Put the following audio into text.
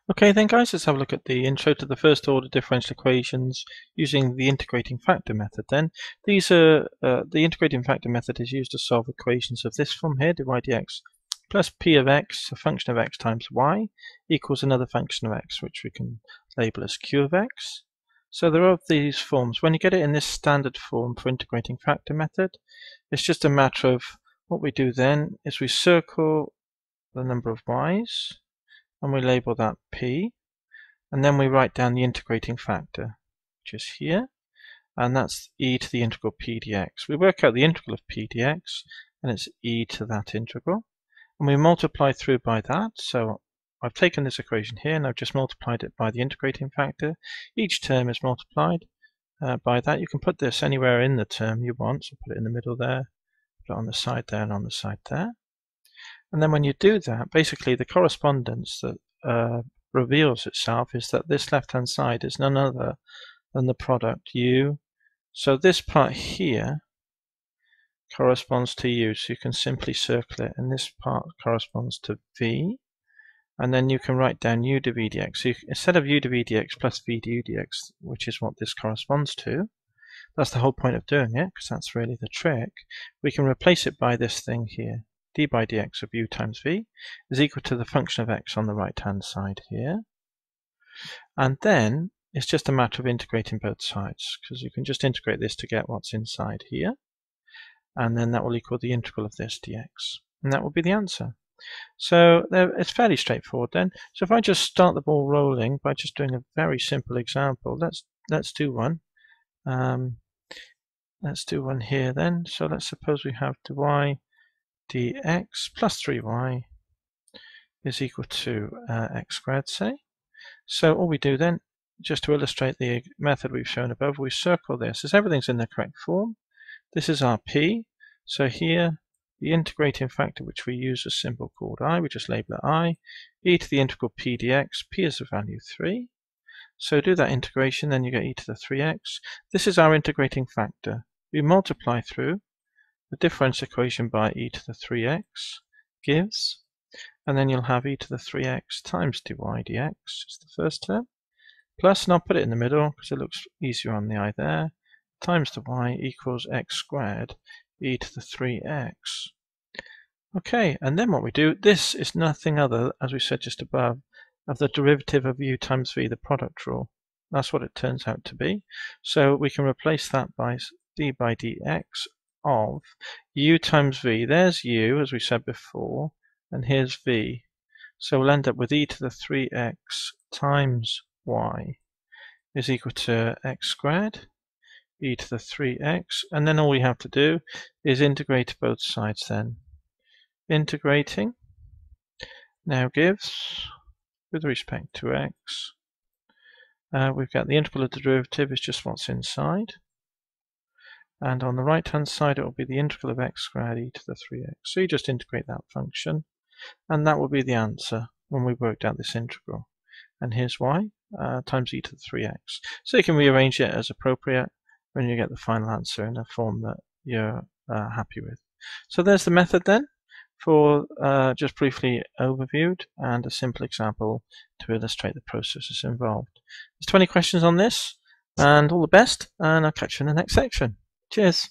Okay then guys, let's have a look at the intro to the first order differential equations using the integrating factor method then. These are the integrating factor method is used to solve equations of this form here, dy dx plus p of x, a function of x times y, equals another function of x, which we can label as q of x. So there are these forms. When you get it in this standard form for integrating factor method, it's just a matter of what we do then is we circle the number of y's, and we label that p, and then we write down the integrating factor, which is here, and that's e to the integral p dx. We work out the integral of p dx, and it's e to that integral, and we multiply through by that. So I've taken this equation here and I've just multiplied it by the integrating factor. Each term is multiplied by that. You can put this anywhere in the term you want, so put it in the middle there, put it on the side there and on the side there. And then when you do that, basically the correspondence that reveals itself is that this left-hand side is none other than the product u. So this part here corresponds to u, so you can simply circle it, and this part corresponds to v. And then you can write down u dv dx. So instead of u dv dx plus v du dx, which is what this corresponds to, that's the whole point of doing it, because that's really the trick, we can replace it by this thing here. D by dx of u times v is equal to the function of x on the right hand side here, and then it's just a matter of integrating both sides, because you can just integrate this to get what's inside here, and then that will equal the integral of this dx, and that will be the answer. So it's fairly straightforward then. So if I just start the ball rolling by just doing a very simple example, let's do one. Let's do one here then. So let's suppose we have dy dx plus 3y is equal to x squared, say. So all we do then, just to illustrate the method we've shown above, we circle this as everything's in the correct form. This is our p. So here, the integrating factor, which we use a symbol called I, we just label it I, e to the integral p dx, p is the value 3. So do that integration, then you get e to the 3x. This is our integrating factor. We multiply through. The difference equation by e to the 3x gives, and then you'll have e to the 3x times dy dx is the first term, plus, and I'll put it in the middle because it looks easier on the I there, times the y equals x squared e to the 3x. Okay, and then what we do, this is nothing other, as we said just above, of the derivative of u times v, the product rule. That's what it turns out to be. So we can replace that by d by dx of u times v. There's u, as we said before, and here's v. So we'll end up with e to the 3x times y is equal to x squared e to the 3x, and then all we have to do is integrate both sides then. Integrating now gives, with respect to x, we've got the integral of the derivative is just what's inside, and on the right hand side it will be the integral of x squared e to the 3x. So you just integrate that function, and that will be the answer when we worked out this integral. And here's y times e to the 3x. So you can rearrange it as appropriate when you get the final answer in a form that you're happy with. So there's the method then, for just briefly overviewed, and a simple example to illustrate the processes involved. There's 20 questions on this, and all the best, and I'll catch you in the next section. Cheers.